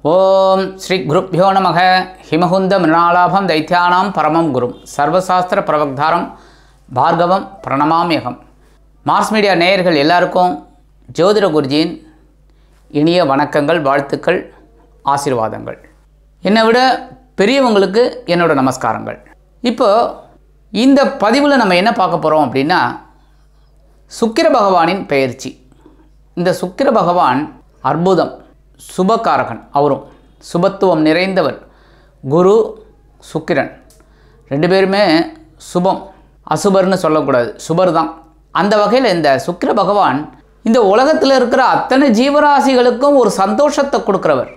ஓம் ஸ்ரீ குருப்யோ நமக. ஹிமகுந்த மிருணாலாபம் தைத்யானாம் பரமம் குரும் சர்வசாஸ்திர பிரவக்தாரம் பார்கவம் பிரணமாமியகம். Mars media நேயர்கள் எல்லாருக்கும் ஜோதிட குருஜியின் இனிய வணக்கங்கள், வாழ்த்துக்கள், ஆசீர்வாதங்கள். என்னை விட பெரியவங்களுக்கு என்னோட நமஸ்காரங்கள். இப்போ இந்த பதிவில் நம்ம என்ன பார்க்க போகிறோம் அப்படின்னா, சுக்கிர பகவானின் பெயர்ச்சி. இந்த சுக்கிர பகவான் அற்புதம், சுபகாரகன். அவரும் சுபத்துவம் நிறைந்தவர். குரு சுக்கிரன் ரெண்டு பேருமே சுபம், அசுபர்னு சொல்லக்கூடாது, சுபர் தான். அந்த வகையில் இந்த சுக்கிர பகவான் இந்த உலகத்தில் இருக்கிற அத்தனை ஜீவராசிகளுக்கும் ஒரு சந்தோஷத்தை கொடுக்குறவர்,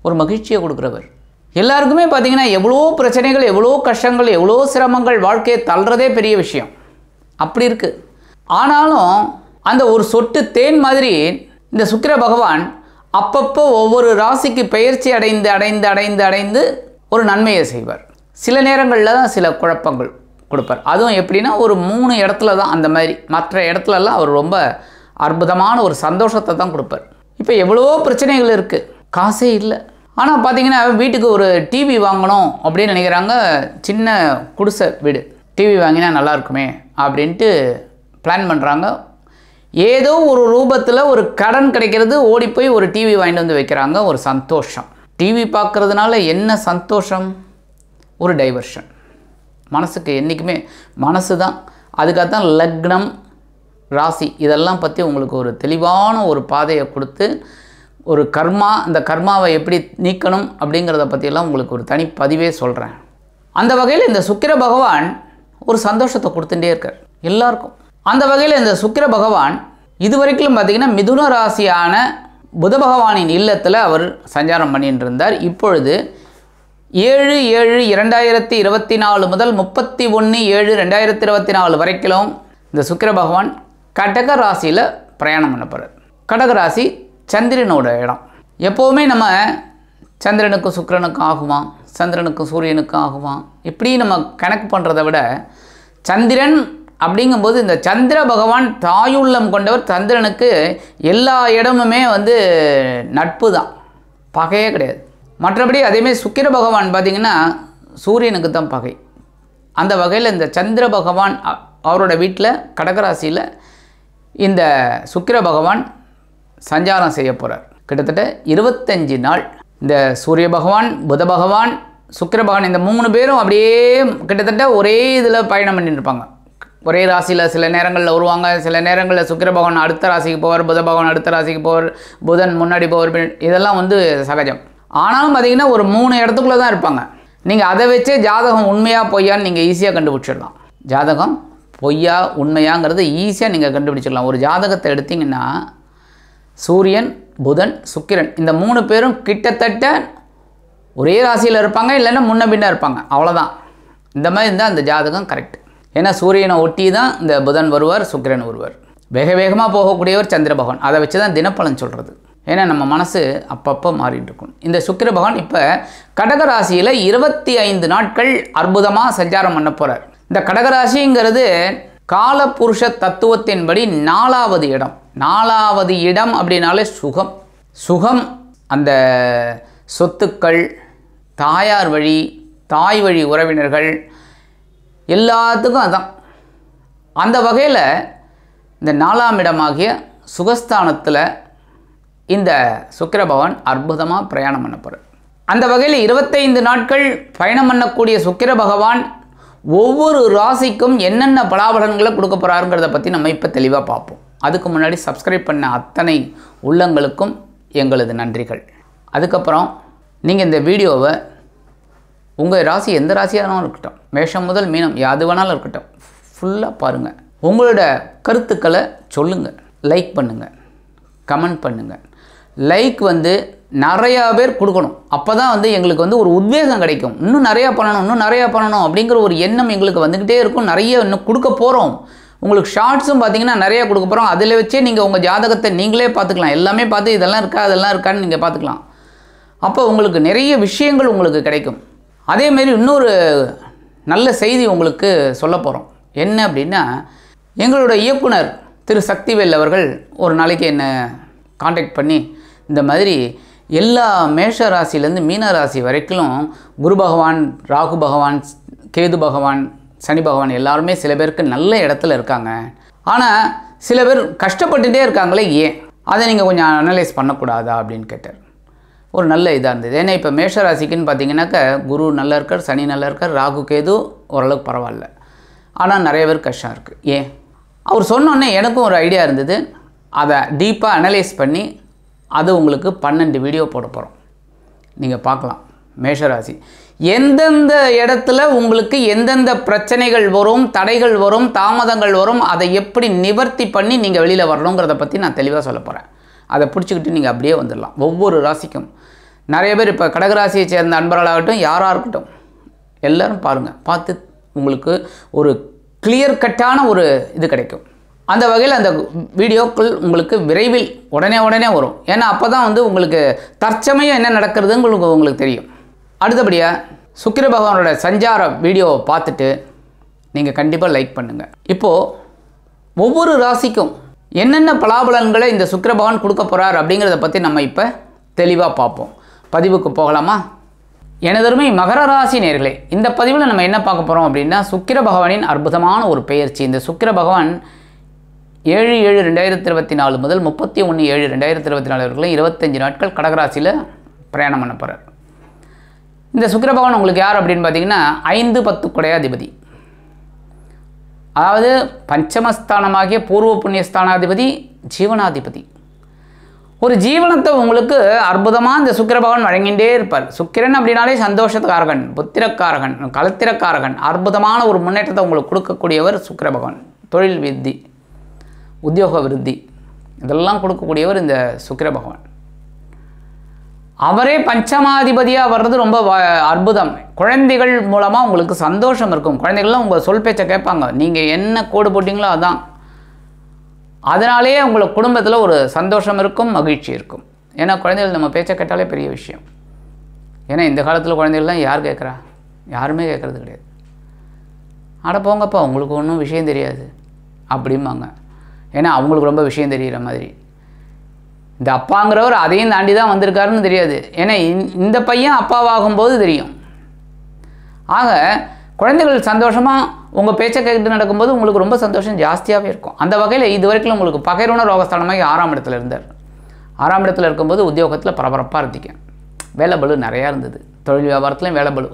ஒரு மகிழ்ச்சியை கொடுக்குறவர். எல்லாருக்குமே பார்த்திங்கன்னா எவ்வளோ பிரச்சனைகள், எவ்வளோ கஷ்டங்கள், எவ்வளோ சிரமங்கள், வாழ்க்கையை தள்ளுறதே பெரிய விஷயம். அப்படி இருக்குது. ஆனாலும் அந்த ஒரு சொட்டு தேன் மாதிரி இந்த சுக்கிர பகவான் அப்பப்போ ஒவ்வொரு ராசிக்கு பெயர்ச்சி அடைந்து அடைந்து அடைந்து அடைந்து ஒரு நன்மையை செய்வார். சில நேரங்களில் தான் சில குழப்பங்கள் கொடுப்பார். அதுவும் எப்படின்னா ஒரு 3 இடத்துல தான் அந்த மாதிரி. மற்ற இடத்துலலாம் அவர் ரொம்ப அற்புதமான ஒரு சந்தோஷத்தை தான் கொடுப்பார். இப்போ எவ்வளோ பிரச்சனைகள் இருக்குது, காசே இல்லை. ஆனால் பார்த்தீங்கன்னா வீட்டுக்கு ஒரு டிவி வாங்கணும் அப்படின்னு நினைக்கிறாங்க. சின்ன குடிசை வீடு, டிவி வாங்கினா நல்லா இருக்குமே அப்படின்ட்டு பிளான் பண்ணுறாங்க. ஏதோ ஒரு ரூபத்தில் ஒரு கடன் கிடைக்கிறது, ஓடி போய் ஒரு டிவி வாங்கிட்டு வந்து வைக்கிறாங்க. ஒரு சந்தோஷம். டிவி பார்க்குறதுனால என்ன சந்தோஷம்? ஒரு டைவர்ஷன். மனசுக்கு என்றைக்குமே மனசு தான். அதுக்காக தான் லக்னம், ராசி இதெல்லாம் பற்றி உங்களுக்கு ஒரு தெளிவான ஒரு பாதையை கொடுத்து, ஒரு கர்மா, அந்த கர்மாவை எப்படி நீக்கணும் அப்படிங்கிறத பற்றியெல்லாம் உங்களுக்கு ஒரு தனி பதிவே சொல்கிறேன். அந்த வகையில் இந்த சுக்கிர பகவான் ஒரு சந்தோஷத்தை கொடுத்துட்டே இருக்கார் எல்லாருக்கும். அந்த வகையில் இந்த சுக்கிர பகவான் இதுவரைக்கும் பார்த்திங்கன்னா மிதுன ராசியான புத பகவானின் இல்லத்தில் அவர் சஞ்சாரம் பண்ணிட்டு இருந்தார். இப்பொழுது 7/7/2024 முதல் 31/7/2024 வரைக்கும் இந்த சுக்கிர பகவான் கடக ராசியில் பிரயாணம் பண்ண போகிறார். கடக ராசி சந்திரனோட இடம். எப்போவுமே நம்ம சந்திரனுக்கும் சுக்கிரனுக்கும் ஆகுமா, சந்திரனுக்கும் சூரியனுக்கும் ஆகுமா, இப்படி நம்ம கணக்கு பண்ணுறதை விட சந்திரன் அப்படிங்கும்போது இந்த சந்திர பகவான் தாயுள்ளம் கொண்டவர். சந்திரனுக்கு எல்லா இடமுமே நட்பு தான், பகையே கிடையாது. மற்றபடி அதேமாதிரி சுக்கிர பகவான் பார்த்திங்கன்னா சூரியனுக்கு தான் பகை. அந்த வகையில் இந்த சந்திர பகவான் அவரோட வீட்டில் கடகராசியில் இந்த சுக்கிர பகவான் சஞ்சாரம் செய்ய போகிறார். கிட்டத்தட்ட 25 நாள் இந்த சூரிய பகவான், புத பகவான், சுக்கிர பகவான் இந்த 3 பேரும் அப்படியே கிட்டத்தட்ட ஒரே இதில் பயணம் பண்ணிட்டு இருப்பாங்க. ஒரே ராசியில் சில நேரங்களில் வருவாங்க. சில நேரங்களில் சுக்கிர பகவான் அடுத்த ராசிக்கு போவார், புத பகவான் அடுத்த ராசிக்கு போவார், புதன் முன்னாடி போவார். இதெல்லாம் சகஜம். ஆனாலும் பார்த்திங்கன்னா ஒரு 3 இடத்துக்குள்ளே தான் இருப்பாங்க. நீங்கள் அதை வச்சே ஜாதகம் உண்மையாக பொய்யான்னு நீங்கள் ஈஸியாக கண்டுபிடிச்சிடலாம். ஜாதகம் பொய்யா உண்மையாங்கிறது ஈஸியாக நீங்கள் கண்டுபிடிச்சிடலாம். ஒரு ஜாதகத்தை எடுத்திங்கன்னா சூரியன், புதன், சுக்கிரன் இந்த 3 பேரும் கிட்டத்தட்ட ஒரே ராசியில் இருப்பாங்க, இல்லைன்னா முன்ன பின்ன இருப்பாங்க. அவ்வளோதான். இந்த மாதிரி இருந்தால் அந்த ஜாதகம் கரெக்ட். ஏன்னா சூரியனை ஒட்டி தான் இந்த புதன் வருவார், சுக்கிரன் வருவார். வேக வேகமாக போகக்கூடியவர் சந்திர பகவான். அதை வச்சு தான் தினப்பலன் சொல்கிறது. ஏன்னா நம்ம மனசு அப்பப்போ மாறிட்டு இருக்கும். இந்த சுக்கிர பகவான் இப்போ கடகராசியில் 25 நாட்கள் அற்புதமாக சஞ்சாரம் பண்ண போகிறார். இந்த கடகராசிங்கிறது காலபுருஷ தத்துவத்தின்படி 4வது இடம். 4வது இடம் அப்படின்னாலே சுகம். சுகம், அந்த சொத்துக்கள், தாயார் வழி, தாய் வழி உறவினர்கள் எல்லாத்துக்கும் அதான். அந்த வகையில் இந்த 4ஆம் இடமாகிய சுகஸ்தானத்தில் இந்த சுக்கிர பகவான் அற்புதமாக பிரயாணம் பண்ண போகிறார். அந்த வகையில் 25 நாட்கள் பயணம் பண்ணக்கூடிய சுக்கிர பகவான் ஒவ்வொரு ராசிக்கும் என்னென்ன பலாபலன்களை கொடுக்க போகிறாருங்கிறத பற்றி நம்ம இப்போ தெளிவாக பார்ப்போம். அதுக்கு முன்னாடி சப்ஸ்கிரைப் பண்ண அத்தனை உள்ளங்களுக்கும் எங்களது நன்றிகள். அதுக்கப்புறம் நீங்கள் இந்த வீடியோவை உங்கள் ராசி எந்த ராசியானாலும் இருக்கட்டும், மேஷம் முதல் மீனம் யாது வேணாலும் இருக்கட்டும், ஃபுல்லாக பாருங்கள். உங்களோட கருத்துக்களை சொல்லுங்கள், லைக் பண்ணுங்கள், கமெண்ட் பண்ணுங்கள். லைக் நிறையா பேர் கொடுக்கணும். அப்போ தான் எங்களுக்கு ஒரு உத்வேகம் கிடைக்கும். இன்னும் நிறையா பண்ணணும், இன்னும் நிறையா பண்ணணும் அப்படிங்கிற ஒரு எண்ணம் எங்களுக்கு வந்துக்கிட்டே இருக்கும். நிறைய இன்னும் கொடுக்க போகிறோம். உங்களுக்கு ஷார்ட்ஸும் பார்த்திங்கன்னா நிறையா கொடுக்க போகிறோம். அதில் வச்சே நீங்கள் உங்கள் ஜாதகத்தை நீங்களே பார்த்துக்கலாம். எல்லாமே பார்த்து இதெல்லாம் இருக்கா அதெல்லாம் இருக்கான்னு நீங்கள் பார்த்துக்கலாம். அப்போ உங்களுக்கு நிறைய விஷயங்கள் உங்களுக்கு கிடைக்கும். அதேமாரி இன்னொரு நல்ல செய்தி உங்களுக்கு சொல்ல போகிறோம். என்ன அப்படின்னா, எங்களோட இயக்குனர் திரு சக்திவேல் அவர்கள் ஒரு நாளைக்கு என்னை காண்டாக்ட் பண்ணி இந்த மாதிரி எல்லா மேஷ ராசியிலேருந்து மீன ராசி வரைக்கும் குரு பகவான், ராகு பகவான், கேது பகவான், சனி பகவான் எல்லாருமே சில பேருக்கு நல்ல இடத்துல இருக்காங்க. ஆனால் சில பேர் கஷ்டப்பட்டுகிட்டே இருக்காங்களே, ஏன் அதை நீங்கள் கொஞ்சம் அனலைஸ் பண்ணக்கூடாதா அப்படின்னு கேட்டார். ஒரு நல்ல இதாக இருந்தது. ஏன்னா இப்போ மேஷ ராசிக்குன்னு பார்த்தீங்கன்னாக்க குரு நல்லா இருக்கார், சனி நல்லா இருக்கார், ராகு கேது ஓரளவுக்கு பரவாயில்ல. ஆனால் நிறைய பேர் கஷ்டம் இருக்குது. ஏன் அவர் சொன்னோன்னே எனக்கும் ஒரு ஐடியா இருந்தது. அதை டீப்பாக அனலைஸ் பண்ணி அது உங்களுக்கு 12 வீடியோ போட போகிறோம். நீங்கள் பார்க்கலாம். மேஷராசி எந்தெந்த இடத்துல உங்களுக்கு எந்தெந்த பிரச்சனைகள் வரும், தடைகள் வரும், தாமதங்கள் வரும், அதை எப்படி நிவர்த்தி பண்ணி நீங்கள் வெளியில் வரணுங்கிறத பற்றி நான் தெளிவாக சொல்ல போகிறேன். அதை பிடிச்சிக்கிட்டு நீங்கள் அப்படியே வந்துடலாம். ஒவ்வொரு ராசிக்கும் நிறைய பேர் இப்போ கடகராசியை சேர்ந்த அன்பர்களாகட்டும், யாராக இருக்கட்டும், எல்லோரும் பாருங்கள். பார்த்து உங்களுக்கு ஒரு கிளியர் கட்டான ஒரு இது கிடைக்கும். அந்த வகையில் அந்த வீடியோக்கள் உங்களுக்கு விரைவில் உடனே வரும். ஏன்னா அப்போ தான் உங்களுக்கு தற்சமயம் என்ன நடக்கிறதுன்னு உங்களுக்கு தெரியும். அடுத்தபடியாக சுக்கிர பகவானோட சஞ்சார வீடியோவை பார்த்துட்டு நீங்கள் கண்டிப்பாக லைக் பண்ணுங்கள். இப்போது ஒவ்வொரு ராசிக்கும் என்னென்ன பலாபலன்களை இந்த சுக்கிர பகவான் கொடுக்க போகிறார் அப்படிங்கிறத பற்றி நம்ம இப்போ தெளிவாக பார்ப்போம். பதிவுக்கு போகலாமா? எனதருமை மகர ராசி நேயர்களே, இந்த பதிவில் நம்ம என்ன பார்க்க போகிறோம் அப்படின்னா, சுக்கிர பகவானின் அற்புதமான ஒரு பெயர்ச்சி. இந்த சுக்கிர பகவான் 7/7/2024 முதல் 31/7/2024 வரைக்கும் 25 நாட்கள் கடகராசியில் பிரயாணம் பண்ண போகிறார். இந்த சுக்கிர பகவான் உங்களுக்கு யார் அப்படின்னு பார்த்தீங்கன்னா 5-10 குடையாதிபதி, அதாவது பஞ்சமஸ்தானமாகிய பூர்வ புண்ணியஸ்தானாதிபதி, ஜீவனாதிபதி. ஒரு ஜீவனத்தை உங்களுக்கு அற்புதமாக இந்த சுக்கிர பகவான் வழங்கிகிட்டே இருப்பார். சுக்கிரன் அப்படின்னாலே சந்தோஷக்காரகன், புத்திரக்காரகன், கலத்திரக்காரகன், அற்புதமான ஒரு முன்னேற்றத்தை உங்களுக்கு கொடுக்கக்கூடியவர் சுக்கிர பகவான். தொழில் விருத்தி, உத்தியோக விருத்தி இதெல்லாம் கொடுக்கக்கூடியவர் இந்த சுக்கிர பகவான். அவரே பஞ்சமாதிபதியாக வர்றது ரொம்ப அற்புதம். குழந்தைகள் மூலமாக உங்களுக்கு சந்தோஷம் இருக்கும். குழந்தைகள்லாம் உங்கள் சொல் பேச்சை கேட்பாங்க. நீங்கள் என்ன கோடு போட்டிங்களோ அதான். அதனாலேயே உங்களுக்கு குடும்பத்தில் ஒரு சந்தோஷம் இருக்கும், மகிழ்ச்சி இருக்கும். ஏன்னா குழந்தைகள் நம்ம பேச்சை கேட்டாலே பெரிய விஷயம். ஏன்னா இந்த காலத்தில் குழந்தைகள்லாம் யார் கேட்குறா? யாருமே கேட்குறது கிடையாது. அட போங்கப்பா, உங்களுக்கு ஒன்றும் விஷயம் தெரியாது அப்படிம்பாங்க. ஏன்னா அவங்களுக்கு ரொம்ப விஷயம் தெரிகிற மாதிரி. இந்த அப்பாங்கிறவர் அதையும் தாண்டி தான் வந்திருக்காருன்னு தெரியாது. ஏன்னா இந்த பையன் அப்பாவாகும்போது தெரியும். ஆக குழந்தைகள் சந்தோஷமாக உங்கள் பேச்சை கேட்டு நடக்கும்போது உங்களுக்கு ரொம்ப சந்தோஷம் ஜாஸ்தியாகவே இருக்கும். அந்த வகையில் இது வரைக்கும் உங்களுக்கு பகைரோன ரோகஸ்தானமாக 6ஆம் இடத்துல இருந்தார். 6ஆம் இடத்துல இருக்கும்போது உத்தியோகத்தில் பரபரப்பாக இருந்தீங்க. வேலை பளு நிறையா இருந்தது. தொழில் வியாபாரத்துலையும் வேலை பளு,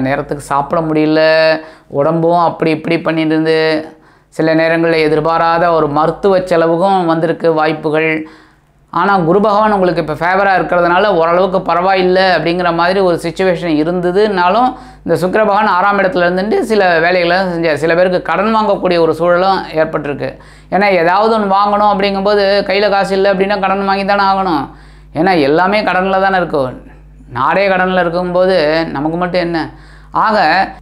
நேரத்துக்கு சாப்பிட முடியல, உடம்பும் அப்படி இப்படி பண்ணிட்டு இருந்து, சில நேரங்களில் எதிர்பாராத ஒரு மருத்துவ செலவுக்கும் வந்திருக்கு வாய்ப்புகள். ஆனால் குரு பகவான் உங்களுக்கு இப்போ ஃபேவராக இருக்கிறதுனால ஓரளவுக்கு பரவாயில்லை அப்படிங்கிற மாதிரி ஒரு சிச்சுவேஷன் இருந்ததுனாலும் இந்த சுக்கிர பகவான் 6ஆம் இடத்துல இருந்துட்டு சில வேலைகளை செஞ்சார். சில பேருக்கு கடன் வாங்கக்கூடிய ஒரு சூழலும் ஏற்பட்டிருக்கு. ஏன்னா ஏதாவது ஒன்று வாங்கணும் அப்படிங்கும்போது கையில் காசு இல்லை அப்படின்னா கடன் வாங்கி தானே ஆகணும். ஏன்னா எல்லாமே கடனில் தானே இருக்கும். நாடே கடனில் இருக்கும்போது நமக்கு மட்டும் என்ன? ஆக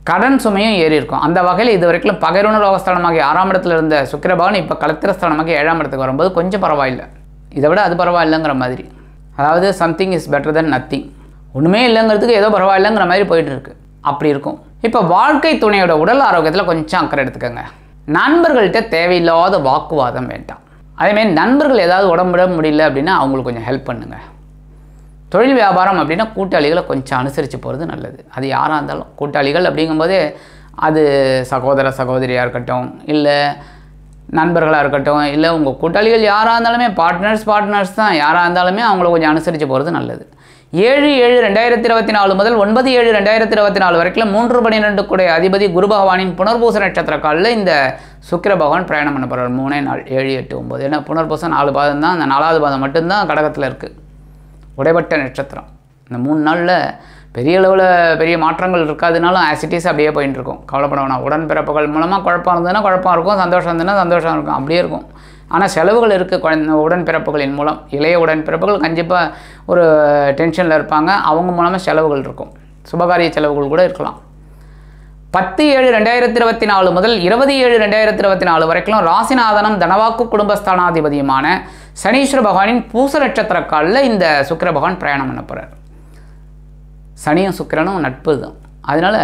கடன் சுமையும் ஏறி இருக்கும். அந்த வகையில் இது வரைக்கும் பகைரோன ரோகஸ்தானமாகிய 6ஆம் இடத்துல இருந்த சுக்கிர பகவான் இப்போ கலத்திரஸ்தானமாகிய 7ஆம் இடத்துக்கு வரும்போது கொஞ்சம் பரவாயில்லை. இதை விட அது பரவாயில்லைங்கிற மாதிரி, அதாவது something is better then nothing. ஒன்றுமே இல்லைங்கிறதுக்கு ஏதோ பரவாயில்லைங்கிற மாதிரி போயிட்டு இருக்கு. அப்படி இருக்கும். இப்போ வாழ்க்கை துணையோட உடல் ஆரோக்கியத்தில் கொஞ்சம் அக்கறை எடுத்துக்கோங்க. நண்பர்கள்ட்ட தேவையில்லாத வாக்குவாதம் வேண்டாம். அதேமாதிரி நண்பர்கள் ஏதாவது உடம்புட முடியல அப்படின்னா அவங்களுக்கு கொஞ்சம் ஹெல்ப் பண்ணுங்கள். தொழில் வியாபாரம் அப்படின்னா கூட்டாளிகளை கொஞ்சம் அனுசரித்து போகிறது நல்லது. அது யாராக இருந்தாலும் கூட்டாளிகள் அப்படிங்கும்போதே அது சகோதர சகோதரியாக இருக்கட்டும், இல்லை நண்பர்களாக இருக்கட்டும், இல்லை உங்கள் கூட்டாளிகள் யாராக இருந்தாலுமே பார்ட்னர்ஸ் தான் யாராக இருந்தாலுமே அவங்கள கொஞ்சம் அனுசரித்து போகிறது நல்லது. 7/7/2024 முதல் 9/7/2024 வரைக்கும் 3/12 கூடிய அதிபதி குரு பகவானின் புனர்பூச நட்சத்திர காலில் இந்த சுக்கிர பகவான் பிரயாணம் பண்ண போகிறார். 3 நாள் 7, 8, 9. ஏன்னா புனர்பூசம் 4 பாதம் தான். அந்த 4வது பாதம் மட்டும்தான் கடகத்தில் இருக்குது. உடைபட்ட நட்சத்திரம். இந்த 3 நாளில் பெரிய அளவில் பெரிய மாற்றங்கள் இருக்காதுனாலும் ஆசிட்டிஸ் அப்படியே போயிட்டு இருக்கும். கவலைப்பட வேணாம். உடன்பிறப்புகள் மூலமாக குழப்பம் இருந்ததுன்னா குழப்பம் இருக்கும், சந்தோஷம் இருந்ததுன்னா சந்தோஷம் இருக்கும், அப்படியே இருக்கும். ஆனால் செலவுகள் இருக்குது. உடன்பிறப்புகளின் மூலம் இளைய உடன்பிறப்புகள் கண்டிப்பாக ஒரு டென்ஷனில் இருப்பாங்க. அவங்க மூலமாக செலவுகள் இருக்கும். சுபகாரிய செலவுகள் கூட இருக்கலாம். 10/7/2024 முதல் 20/7/2024 வரைக்கும் ராசிநாதனம் தனவாக்கு குடும்பஸ்தானாதிபதியுமான சனீஸ்வர பகவானின் பூச நட்சத்திர காலில் இந்த சுக்கிர பகவான் பிரயாணம் பண்ண போகிறார். சனியும் சுக்கிரனும் நட்பு தான். அதனால்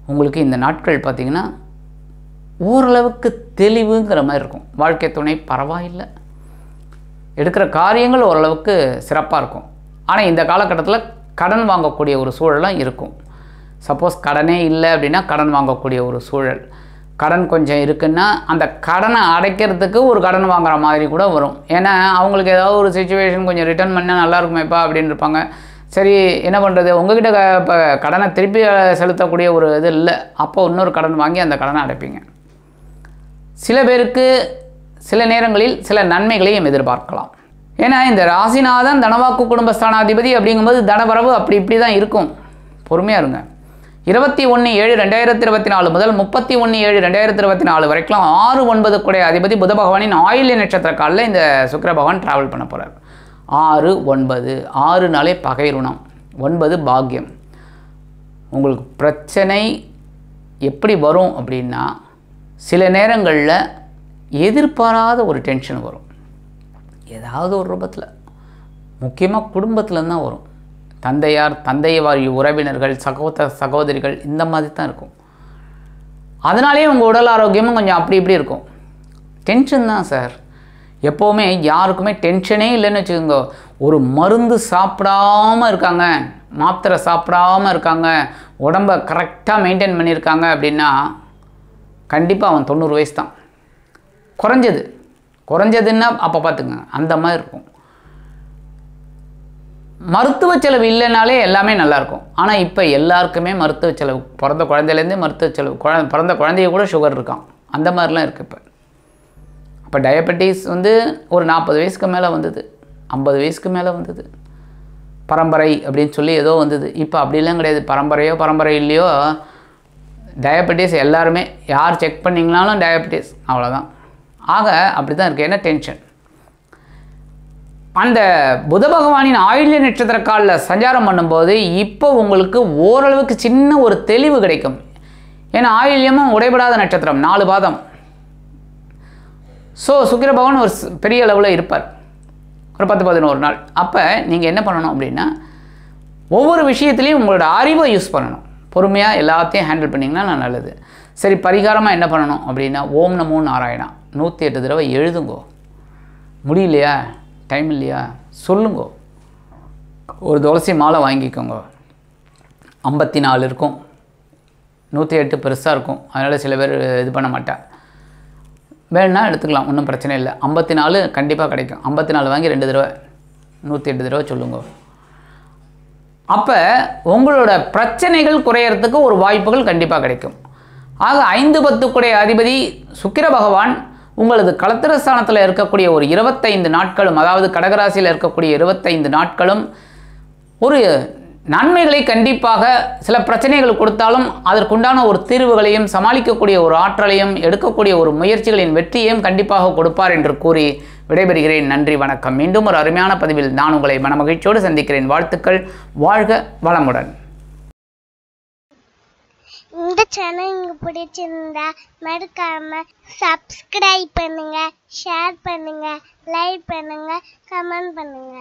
உங்களுக்கு இந்த நாட்கள் பார்த்திங்கன்னா ஓரளவுக்கு தெளிவுங்கிற மாதிரி இருக்கும். வாழ்க்கை துணை பரவாயில்லை, எடுக்கிற காரியங்கள் ஓரளவுக்கு சிறப்பாக இருக்கும். ஆனால் இந்த காலகட்டத்தில் கடன் வாங்கக்கூடிய ஒரு சூழலும் இருக்கும். சப்போஸ் கடனே இல்லை அப்படின்னா கடன் வாங்கக்கூடிய ஒரு சூழல், கடன் கொஞ்சம் இருக்குன்னா அந்த கடனை அடைக்கிறதுக்கு ஒரு கடன் வாங்குற மாதிரி கூட வரும். ஏன்னா அவங்களுக்கு ஏதாவது ஒரு சிச்சுவேஷன் கொஞ்சம் ரிட்டர்ன் பண்ணால் நல்லா இருக்குமேப்பா அப்படின்னு இருப்பாங்க. சரி என்ன பண்ணுறது, உங்ககிட்ட இப்போ கடனை திருப்பி செலுத்தக்கூடிய ஒரு இது இல்லை, அப்போ இன்னொரு கடன் வாங்கி அந்த கடனை அடைப்பீங்க. சில பேருக்கு சில நேரங்களில் சில நன்மைகளையும் எதிர்பார்க்கலாம். ஏன்னா இந்த ராசிநாதன் தனவாக்கு குடும்பஸ்தானாதிபதி அப்படிங்கும்போது தனவரவு அப்படி இப்படி தான் இருக்கும். பொறுமையாக இருங்க. 21/7/2024 முதல் 31/7/2024 வரைக்கும் 6-9 கூடிய அதிபதி புத பகவானின் ஆயில்ய நட்சத்திர காலில் இந்த சுக்கிர பகவான் ட்ராவல் பண்ண போகிறார். 6-9, 6 நாளே பகை ருணம், 9 பாக்கியம். உங்களுக்கு பிரச்சனை எப்படி வரும் அப்படின்னா, சில நேரங்களில் எதிர்பாராத ஒரு டென்ஷன் வரும், ஏதாவது ஒரு ரூபத்தில். முக்கியமாக குடும்பத்தில் தான் வரும். தந்தையார், தந்தை வாரி உறவினர்கள், சகோதரிகள் இந்த மாதிரி தான் இருக்கும். அதனாலேயே உங்கள் உடல் ஆரோக்கியமும் கொஞ்சம் அப்படி இப்படி இருக்கும். டென்ஷன் தான் சார். எப்போவுமே யாருக்குமே டென்ஷனே இல்லைன்னு வச்சுக்கோங்க. ஒரு மருந்து சாப்பிடாமல் இருக்காங்க, மாத்திரை சாப்பிடாமல் இருக்காங்க, உடம்பை கரெக்டாக மெயின்டைன் பண்ணியிருக்காங்க அப்படின்னா கண்டிப்பாக அவன் 90 வயசு தான். குறைஞ்சதுன்னா அப்போ பார்த்துங்க, அந்த மாதிரி இருக்கும். மருத்துவ செலவு இல்லைனாலே எல்லாமே நல்லாயிருக்கும். ஆனால் இப்போ எல்லாருக்குமே மருத்துவ செலவு, பிறந்த குழந்தையிலேருந்தே மருத்துவ செலவு, பிறந்த குழந்தைய கூட சுகர் இருக்கான், அந்த மாதிரிலாம் இருக்குது. இப்போ டயபெட்டிஸ் வந்து ஒரு 40 வயசுக்கு மேலே வந்தது, 50 வயசுக்கு மேலே வந்தது, பரம்பரை அப்படின்னு சொல்லி ஏதோ வந்தது. இப்போ அப்படிலாம் கிடையாது. பரம்பரை இல்லையோ டயபெட்டிஸ் எல்லாருமே, யார் செக் பண்ணிங்கனாலும் டயபெட்டிஸ், அவ்வளோதான். ஆக அப்படி தான் இருக்குது. ஏன்னா டென்ஷன். அந்த புத பகவானின் ஆயில்ய நட்சத்திர காலில் சஞ்சாரம் பண்ணும்போது இப்போ உங்களுக்கு ஓரளவுக்கு சின்ன ஒரு தெளிவு கிடைக்கும். ஏன்னா ஆயில்யமும் உடைபடாத நட்சத்திரம், 4 பாதம். ஸோ சுக்கிர பகவான் ஒரு பெரிய அளவில் இருப்பார், ஒரு 10-11 நாள். அப்போ நீங்கள் என்ன பண்ணணும் அப்படின்னா, ஒவ்வொரு விஷயத்துலையும் உங்களோட அறிவை யூஸ் பண்ணணும். பொறுமையாக எல்லாத்தையும் ஹேண்டில் பண்ணிங்கன்னா நல்லது. சரி, பரிகாரமாக என்ன பண்ணணும் அப்படின்னா, ஓம் நமோ நாராயணா 108 தடவை எழுதுங்கோ. முடியலையா, டைம் இல்லையா, சொல்லுங்கோ. ஒரு துளசி மாலை வாங்கிக்கோங்க. 54 இருக்கும், 108 பெருசாக இருக்கும், அதனால் சில பேர் இது பண்ண மாட்டேன். வேணுன்னா எடுத்துக்கலாம், ஒன்றும் பிரச்சனை இல்லை. 54 கண்டிப்பாக கிடைக்கும். 54 வாங்கி 2 தடவை 108 தடவை சொல்லுங்க. அப்போ உங்களோட பிரச்சனைகள் குறையறதுக்கு ஒரு வாய்ப்புகள் கண்டிப்பாக கிடைக்கும். ஆக 5-10 கூடிய அதிபதி சுக்கிர பகவான் உங்களது களத்திரஸ்தானத்தில் இருக்கக்கூடிய ஒரு 25 நாட்களும், அதாவது கடகராசியில் இருக்கக்கூடிய 25 நாட்களும் ஒரு நன்மைகளை கண்டிப்பாக, சில பிரச்சனைகள் கொடுத்தாலும் அதற்குண்டான ஒரு தீர்வுகளையும், சமாளிக்கக்கூடிய ஒரு ஆற்றலையும், எடுக்கக்கூடிய ஒரு முயற்சிகளின் வெற்றியையும் கண்டிப்பாக கொடுப்பார் என்று கூறி விடைபெறுகிறேன். நன்றி, வணக்கம். மீண்டும் ஒரு அருமையான பதிவில் நான் உங்களை மனமகிழ்ச்சியோடு சந்திக்கிறேன். வாழ்த்துக்கள். வாழ்க வளமுடன். இந்த சேனல் உங்களுக்கு பிடிச்சிருந்தா மறக்காம சப்ஸ்கிரைப் பண்ணுங்க, ஷேர் பண்ணுங்க, லைக் பண்ணுங்க, கமெண்ட் பண்ணுங்க.